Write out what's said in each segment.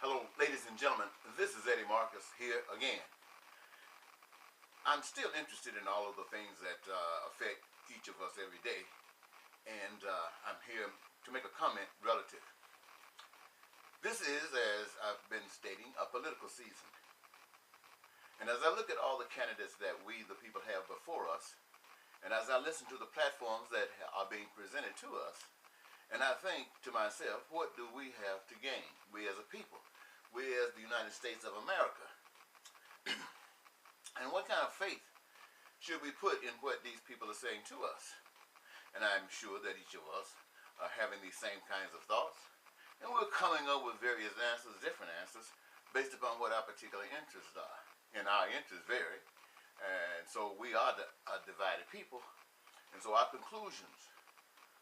Hello, ladies and gentlemen. This is Eddie Marcus here again. I'm still interested in all of the things that affect each of us every day, and I'm here to make a comment relative. This is, as I've been stating, a political season. And as I look at all the candidates that we, the people, have before us, and as I listen to the platforms that are being presented to us, and I think to myself, what do we have to gain, we as a people? We as the United States of America. And what kind of faith should we put in what these people are saying to us? And I'm sure that each of us are having these same kinds of thoughts. And we're coming up with various answers, different answers, based upon what our particular interests are. And our interests vary. And so we are a divided people. And so our conclusions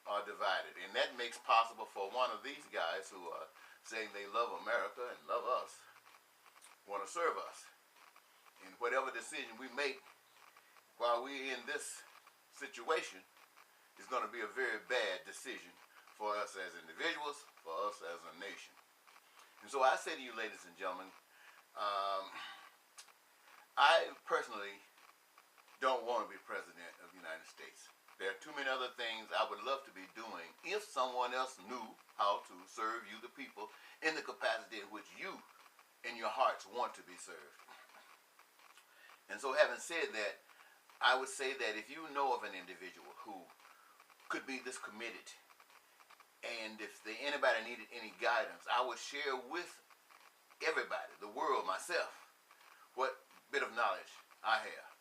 are divided. And that makes possible for one of these guys who are saying they love America and love us, want to serve us. And whatever decision we make while we're in this situation is going to be a very bad decision for us as individuals, for us as a nation. And so I say to you, ladies and gentlemen, I personally don't want to be president of the United States. There are too many other things I would love to be doing if someone else knew how to serve you, the people, in the capacity in which you, in your hearts, want to be served. And so having said that, I would say that if you know of an individual who could be this committed, and if anybody needed any guidance, I would share with everybody, the world, myself, what bit of knowledge I have.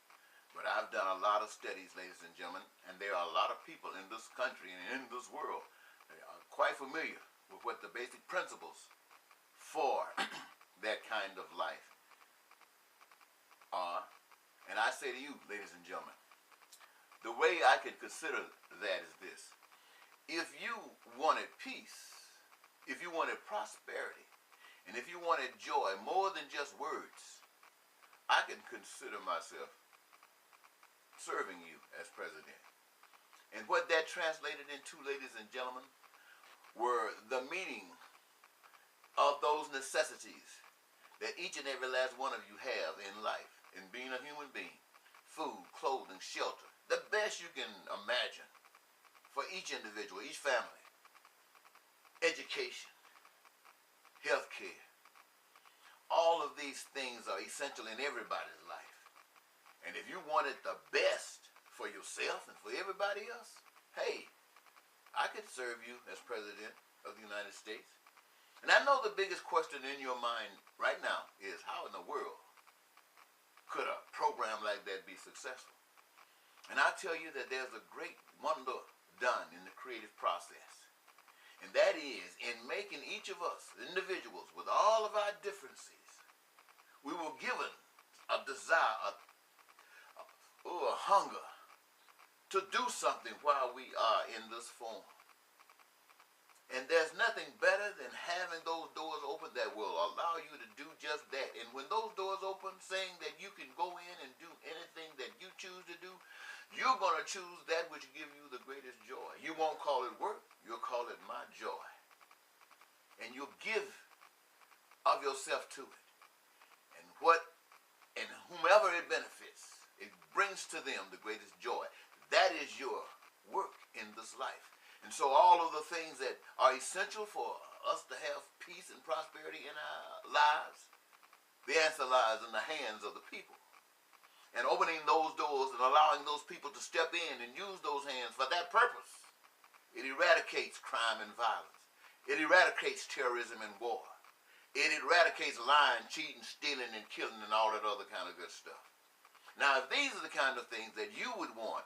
But I've done a lot of studies, ladies and gentlemen, and there are a lot of people in this country and in this world that are quite familiar with what the basic principles for that kind of life are. And I say to you, ladies and gentlemen, the way I can consider that is this. If you wanted peace, if you wanted prosperity, and if you wanted joy more than just words, I can consider myself serving you as president. And what that translated into, ladies and gentlemen, were the meaning of those necessities that each and every last one of you have in life, in being a human being. Food, clothing, shelter, the best you can imagine for each individual, each family. Education, health care. All of these things are essential in everybody's life. And if you wanted the best for yourself and for everybody else, hey, I could serve you as president of the United States. And I know the biggest question in your mind right now is, how in the world could a program like that be successful? And I tell you that there's a great wonder done in the creative process. And that is in making each of us, individuals, with all of our differences, we were given a desire, a hunger to do something while we are in this form. And there's nothing better than having those doors open that will allow you to do just that. And when those doors open, saying that you can go in and do anything that you choose to do, you're going to choose that which gives you the greatest joy. You won't call it work, you'll call it my joy. And you'll give of yourself to it. And whomever it benefits, it brings to them the greatest joy. That is your work in this life. And so all of the things that are essential for us to have peace and prosperity in our lives, the answer lies in the hands of the people. And opening those doors and allowing those people to step in and use those hands for that purpose, it eradicates crime and violence. It eradicates terrorism and war. It eradicates lying, cheating, stealing, and killing, and all that other kind of good stuff. Now, if these are the kind of things that you would want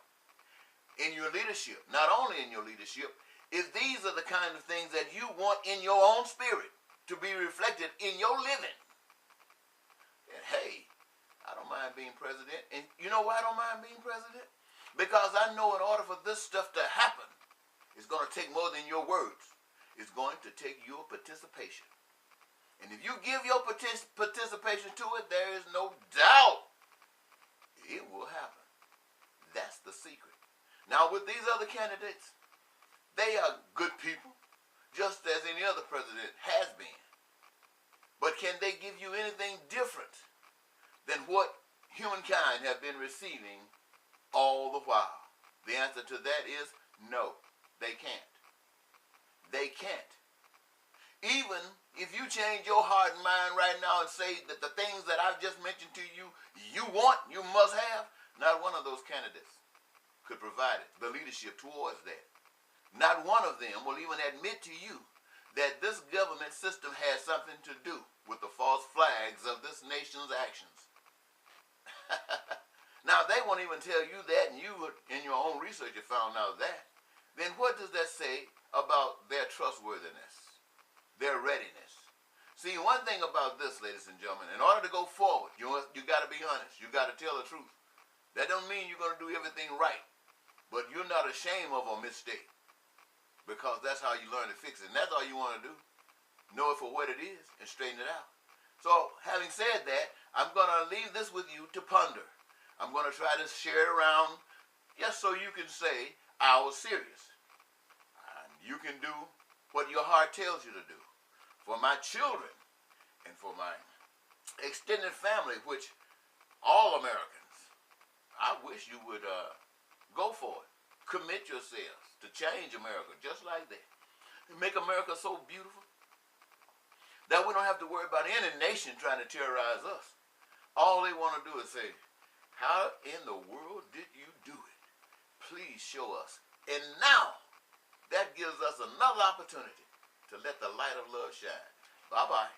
in your leadership, not only in your leadership, if these are the kind of things that you want in your own spirit to be reflected in your living, then hey, I don't mind being president. And you know why I don't mind being president? Because I know in order for this stuff to happen, it's going to take more than your words. It's going to take your participation. And if you give your participation to it, there is no doubt it will happen. That's the secret. Now, with these other candidates, they are good people, just as any other president has been. But can they give you anything different than what humankind have been receiving all the while? The answer to that is no, they can't. They can't. Even if you change your heart and mind right now and say that the things that I've just mentioned to you, you want, you must have, not one of those candidates could provide it, the leadership towards that. Not one of them will even admit to you that this government system has something to do with the false flags of this nation's actions. Now, they won't even tell you that, and you, in your own research, you found out that. Then what does that say about their trustworthiness, their readiness? See, one thing about this, ladies and gentlemen, in order to go forward, you got to be honest. You got to tell the truth. That don't mean you're going to do everything right, but you're not ashamed of a mistake, because that's how you learn to fix it, and that's all you want to do. Know it for what it is and straighten it out. So, having said that, I'm going to leave this with you to ponder. I'm going to try to share it around just so you can say, I was serious. And you can do what your heart tells you to do. For my children and for my extended family, which all Americans, I wish you would go for it. Commit yourselves to change America just like that. Make America so beautiful that we don't have to worry about any nation trying to terrorize us. All they want to do is say, how in the world did you do it? Please show us. And now, that gives us another opportunity to let the light of love shine. Bye-bye.